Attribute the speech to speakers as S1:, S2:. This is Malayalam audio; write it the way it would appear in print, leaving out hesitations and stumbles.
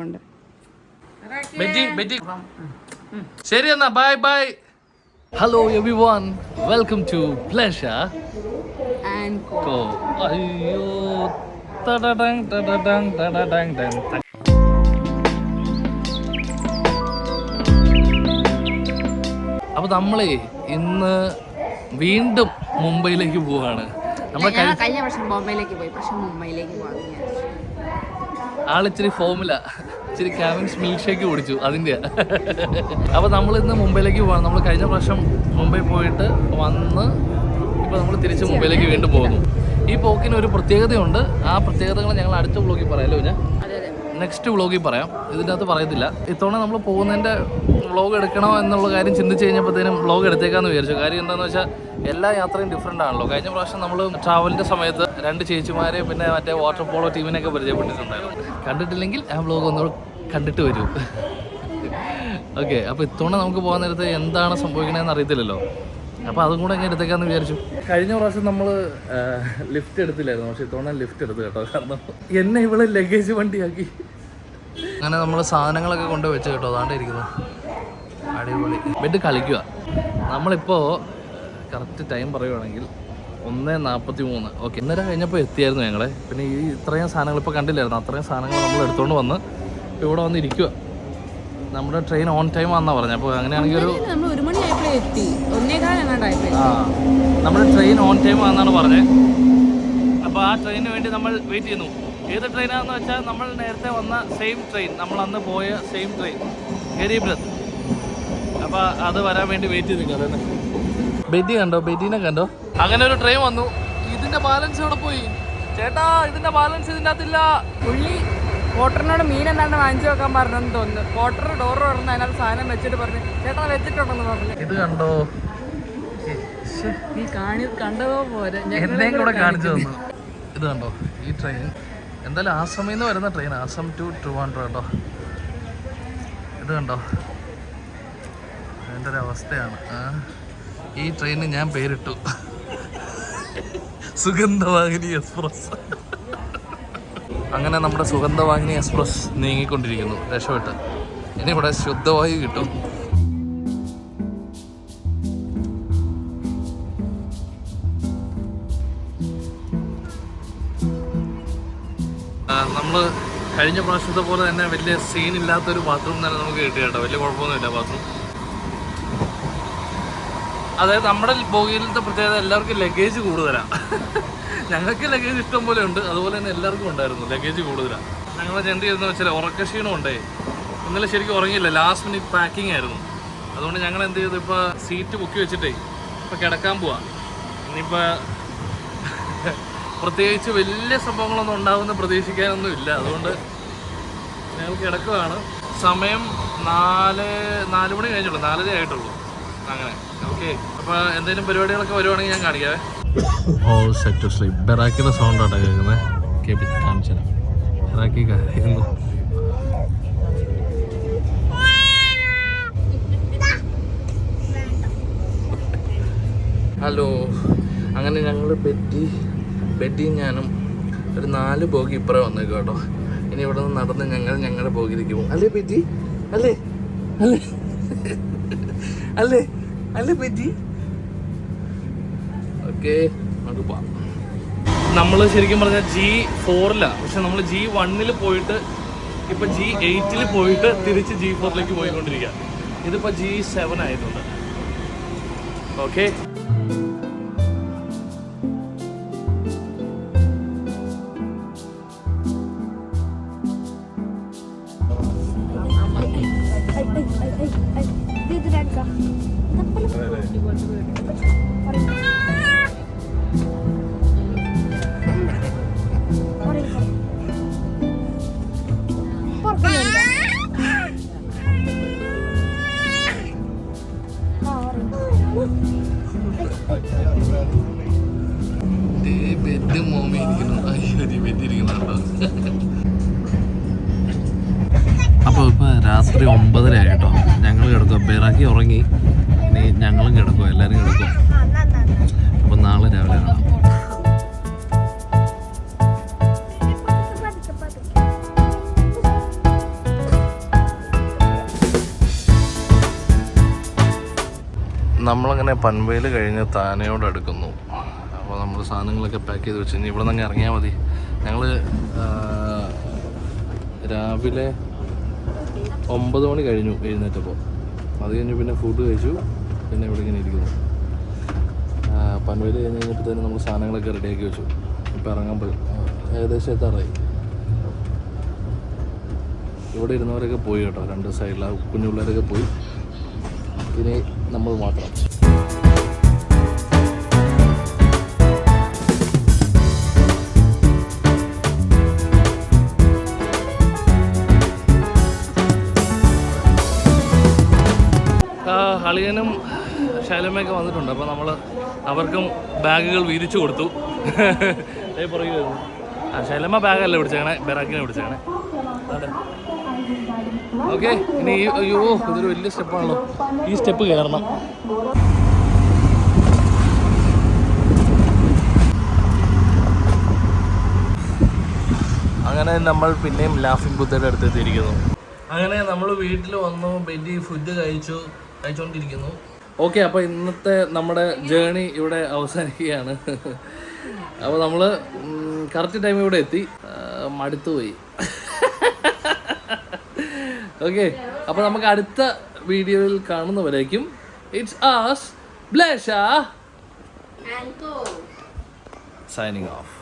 S1: പോകണ്ടേ.
S2: ശരി എന്നാ, bye bye. Hello everyone, welcome to pleasure
S1: and
S2: co. അയ്യോ, തടടങ് തടടങ് തടടങ് ടങ്. അപ്പൊ നമ്മളെ ഇന്ന് വീണ്ടും മുംബൈയിലേക്ക് പോവാണ്.
S1: കഴിഞ്ഞ വർഷം ബോംബെയിലേക്ക് പോയി, പക്ഷെ മുംബൈയിലേക്ക് പോകാൻ
S2: ആളിച്ചിരി ഫോമില, ഇച്ചിരി ക്യാബിൻസ് മിൽക്ക് ഷേക്ക് കുടിച്ചു അതിൻ്റെ. അപ്പോൾ നമ്മൾ ഇന്ന് മുംബൈയിലേക്ക് പോവാണ്. നമ്മൾ കഴിഞ്ഞ പ്രാവശ്യം മുംബൈ പോയിട്ട് വന്ന് ഇപ്പോൾ നമ്മൾ തിരിച്ച് മുംബൈയിലേക്ക് വീണ്ടും പോകുന്നു. ഈ പോക്കിന് ഒരു പ്രത്യേകതയുണ്ട്. ആ പ്രത്യേകതകൾ ഞങ്ങൾ അടുത്ത വ്ളോഗിൽ പറയാമല്ലോ. ഞാൻ നെക്സ്റ്റ് വ്ളോഗിൽ പറയാം, ഇതിൻ്റെ അകത്ത് പറയത്തില്ല. ഇത്തവണ നമ്മൾ പോകുന്നതിൻ്റെ വ്ളോഗ് എടുക്കണോ എന്നുള്ള കാര്യം ചിന്തിച്ച് കഴിഞ്ഞപ്പോഴത്തേനും വ്ളോഗ് എടുത്തേക്കാന്ന് വിചാരിച്ചു. കാര്യം എന്താണെന്ന് വെച്ചാൽ എല്ലാ യാത്രയും ഡിഫറെൻ്റ് ആണല്ലോ. കഴിഞ്ഞ പ്രാവശ്യം നമ്മൾ ട്രാവലിൻ്റെ സമയത്ത് 2 ചേച്ചിമാരെ പിന്നെ മറ്റേ വാട്ടർ പോളോ ടീമിനെയൊക്കെ പരിചയപ്പെട്ടിട്ടുണ്ടായിരുന്നു. കണ്ടിട്ടില്ലെങ്കിൽ ആ വ്ളോഗ് ഒന്ന് കണ്ടിട്ട് വരൂ. ഓക്കെ, അപ്പോൾ ഇത്തവണ നമുക്ക് പോകാൻ നേരത്ത് എന്താണ് സംഭവിക്കണതെന്ന് അറിയത്തില്ലല്ലോ. അപ്പോൾ അതും കൂടെ എങ്ങനെ എടുത്തേക്കാന്ന് വിചാരിച്ചു. കഴിഞ്ഞ പ്രാവശ്യം നമ്മൾ ലിഫ്റ്റ് എടുത്തില്ലായിരുന്നു, പക്ഷെ ഇത്തവണ ലിഫ്റ്റ് എടുത്തു കേട്ടോ. കാരണം എന്നെ ഇവിടെ ലഗേജ് വണ്ടിയാക്കി. അങ്ങനെ നമ്മൾ സാധനങ്ങളൊക്കെ കൊണ്ട് വെച്ച് കേട്ടോ. അതാണ്ട് ഇരിക്കുന്നു, അടിപൊളി. ബെഡ് കളിക്കുക. നമ്മളിപ്പോൾ കറക്റ്റ് ടൈം പറയുവാണെങ്കിൽ 1:43. ഓക്കെ, 1:30 കഴിഞ്ഞപ്പോൾ എത്തിയായിരുന്നു ഞങ്ങളെ. പിന്നെ ഈ ഇത്രയും സാധനങ്ങൾ ഇപ്പോൾ കണ്ടില്ലായിരുന്നു. അത്രയും സാധനങ്ങൾ നമ്മൾ എടുത്തുകൊണ്ട് വന്ന് ഇവിടെ വന്ന് ഇരിക്കുക. നമ്മുടെ ട്രെയിൻ ഓൺ ടൈം ആണെന്നാണ് പറഞ്ഞത്. അപ്പോൾ അങ്ങനെയാണെങ്കിൽ നമ്മുടെ ട്രെയിൻ ഓൺ ടൈം ആണെന്നാണ് പറഞ്ഞത്. അപ്പോൾ ആ ട്രെയിനിന് വേണ്ടി നമ്മൾ വെയിറ്റ് ചെയ്യുന്നു. ഏത് ട്രെയിനാണെന്ന് വെച്ചാൽ നമ്മൾ നേരത്തെ വന്ന സെയിം ട്രെയിൻ, നമ്മൾ അന്ന് പോയ സെയിം ട്രെയിൻ, ഗരീബ് രഥ്. അപ്പോൾ അത് വരാൻ വേണ്ടി വെയിറ്റ് ചെയ്ത് നിൽക്കുക. അതന്നെ ബെറ്റി കണ്ടോ, ബെറ്റീനെ കണ്ടോ. അങ്ങനെ ഒരു ട്രെയിൻ വന്നു. ഇതിന്റെ ബാലൻസ് എവിടെ പോയി ചേട്ടാ? ഇതിന്റെ ബാലൻസ് ഇതിൻ്റെ അകത്തില്ല.
S1: പുള്ളി പോട്ടറിനോട് മീൻ എന്താണ്ട് വാങ്ങിച്ചു വെക്കാൻ പറഞ്ഞെന്ന് തോന്നുന്നു. പോട്ടർ ഡോർ തുറന്ന് അതിനകത്ത് സാധനം വെച്ചിട്ട് പറഞ്ഞു, ചേട്ടാ വെച്ചിട്ടുണ്ടെന്ന് പറഞ്ഞു.
S2: ഇത് കണ്ടോ,
S1: നീ കണ്ടതോ പോരെ,
S2: എന്നെയും കൂടെ കാണിച്ചു തന്നു. ഇത് കണ്ടോ, ഈ ട്രെയിൻ എന്തായാലും ആസാമിൽ നിന്ന് വരുന്ന ട്രെയിൻ, ആസാം ടു ട്രിവാൻഡ്രം കേട്ടോ. ഇത് കണ്ടോ, അതിൻ്റെ ഒരു അവസ്ഥയാണ്. ഈ ട്രെയിനിന് ഞാൻ പേരിട്ടു സുഗന്ധവാഹിനി എക്സ്പ്രസ്. അങ്ങനെ നമ്മുടെ സുഗന്ധവാഹിനി എക്സ്പ്രസ് നീങ്ങിക്കൊണ്ടിരിക്കുന്നു. രക്ഷപ്പെട്ട് ഇനി ഇവിടെ ശുദ്ധവായു കിട്ടും. നമ്മൾ കഴിഞ്ഞ പ്രാവശ്യത്തെ പോലെ തന്നെ വലിയ സീനില്ലാത്തൊരു ബാത്റൂം തന്നെ നമുക്ക് കിട്ടി കേട്ടോ. വലിയ കുഴപ്പമൊന്നുമില്ല ബാത്റൂം. അതായത് നമ്മുടെ ബോഗിയിലത്തെ പ്രത്യേകത എല്ലാവർക്കും ലഗേജ് കൂടുതലാണ്. ഞങ്ങൾക്ക് ലഗേജ് ഇഷ്ടം പോലെ ഉണ്ട്, അതുപോലെ തന്നെ എല്ലാവർക്കും ഉണ്ടായിരുന്നു ലഗേജ് കൂടുതലാണ്. ഞങ്ങൾ എന്ത് ചെയ്തെന്ന് വെച്ചാൽ ഉറക്കക്ഷീണം ഉണ്ടേ. ഇന്നലെ ശരിക്കും ഉറങ്ങിയില്ല, ലാസ്റ്റ് മിനിറ്റ് പാക്കിംഗ് ആയിരുന്നു. അതുകൊണ്ട് ഞങ്ങൾ എന്ത് ചെയ്തു, ഇപ്പോൾ സീറ്റ് ബുക്ക് വെച്ചിട്ടേ ഇപ്പോൾ കിടക്കാൻ പോവാം. ഇനിയിപ്പോൾ പ്രത്യേകിച്ച് വലിയ സംഭവങ്ങളൊന്നും ഉണ്ടാകുമെന്ന് പ്രതീക്ഷിക്കാനൊന്നും ഇല്ല. അതുകൊണ്ട് ഞങ്ങൾ കിടക്കുകയാണ്. സമയം 4 മണി കഴിഞ്ഞുള്ളൂ, 4:30 ആയിട്ടുള്ളൂ. അങ്ങനെ ഓക്കെ. അപ്പോൾ എന്തെങ്കിലും പരിപാടികളൊക്കെ വരുവാണെങ്കിൽ ഞാൻ കാണിക്കാവേ. All set to sleep. ബെറാക്കിയുടെ സൗണ്ടാണ് കേൾക്കുന്നത്. കേട്ടി കാണിച്ചു തരാം. ബെറാക്കി കരയുന്നു. ഹലോ. അങ്ങനെ ഞങ്ങൾ ബെറ്റിയും ഞാനും ഒരു 4 ബോഗി ഇപ്പറേ വന്നേക്കും കേട്ടോ. ഇനി ഇവിടെ നിന്ന് നടന്ന് ഞങ്ങളുടെ ബോഗിയിലേക്ക് പോകും. അല്ലേ ബെറ്റി? അല്ലേ അല്ലേ അല്ലേ അല്ലേ ബെറ്റി? ഓക്കെ, നമുക്ക് പോവാം. നമ്മൾ ശരിക്കും പറഞ്ഞാൽ G4-ലാണ്, പക്ഷെ നമ്മൾ G1-ൽ പോയിട്ട് ഇപ്പം G8-ൽ പോയിട്ട് തിരിച്ച് G4-ലേക്ക് പോയിക്കൊണ്ടിരിക്കുക. ഇതിപ്പോൾ G7 ആയിട്ടുണ്ട്. ഓക്കെ, ബെഡ് മോമി ഇരിക്കുന്നു. ശരി, ബെഡ് ഇരിക്കുന്നുണ്ടോ? അപ്പോൾ ഇപ്പോൾ രാത്രി 9:30 ആയിട്ടോ. ഞങ്ങൾ കിടക്കുക. ബെറാക്കി ഉറങ്ങി, ഇനി ഞങ്ങളും കിടക്കുക, എല്ലാവരും കിടക്കുക. അപ്പോൾ നാളെ രാവിലെ കാണാം. നമ്മളങ്ങനെ പൻവേൽ കഴിഞ്ഞ് താനയോട് അടുക്കുന്നു. അപ്പോൾ നമ്മൾ സാധനങ്ങളൊക്കെ പാക്ക് ചെയ്ത് വെച്ച് കഴിഞ്ഞാൽ ഇവിടെ നിന്ന് ഇറങ്ങിയാൽ മതി. ഞങ്ങൾ രാവിലെ 9 മണി കഴിഞ്ഞു എഴുന്നേറ്റപ്പോൾ. അത് കഴിഞ്ഞ് പിന്നെ ഫുഡ് കഴിച്ചു. പിന്നെ ഇവിടെ ഇങ്ങനെ ഇരിക്കുന്നു. പൻവേൽ കഴിഞ്ഞ് കഴിഞ്ഞപ്പോൾ തന്നെ നമ്മൾ സാധനങ്ങളൊക്കെ റെഡിയാക്കി വെച്ചു. ഇപ്പോൾ ഇറങ്ങാൻ പോയി. ഏകദേശം എത്താറായി. ഇവിടെ ഇരുന്നവരൊക്കെ പോയി കേട്ടോ. 2 സൈഡിൽ കുഞ്ഞു പിള്ളേരൊക്കെ പോയി. ഇനി നമ്മൾ മാത്രം. അളിയനും ശൈലമ്മയൊക്കെ വന്നിട്ടുണ്ട്. അപ്പോൾ നമ്മൾ അവർക്കും ബാഗുകൾ വീതിച്ചു കൊടുത്തു. പുറകെ ശൈലമ്മ ബാഗല്ലേ പിടിച്ചേക്കണേ, ബെറാക്കിനെ പിടിച്ചേക്കണേ. അതെ, ഓക്കെ. ഇനി അയ്യോ ഇതൊരു വലിയ സ്റ്റെപ്പാണല്ലോ. ഈ സ്റ്റെപ്പ് കയറണം. അങ്ങനെ നമ്മൾ പിന്നെയും ലാഫിംഗ് ബുദ്ധയുടെ അടുത്തെത്തിയിരിക്കുന്നു. അങ്ങനെ നമ്മൾ വീട്ടിൽ വന്നു. ബെന്നി ഫുഡ് കഴിച്ചുകൊണ്ടിരിക്കുന്നു. ഓക്കെ, അപ്പോൾ ഇന്നത്തെ നമ്മുടെ ജേണി ഇവിടെ അവസാനിക്കുകയാണ്. അപ്പോൾ നമ്മൾ കറക്റ്റ് ടൈം ഇവിടെ എത്തി. മടുത്തുപോയി. ഓക്കെ, അപ്പോൾ നമുക്ക് അടുത്ത വീഡിയോയിൽ കാണുന്നവരേക്കും ഇറ്റ്സ് us ബ്ലേഷ സൈനിങ് ഓഫ്.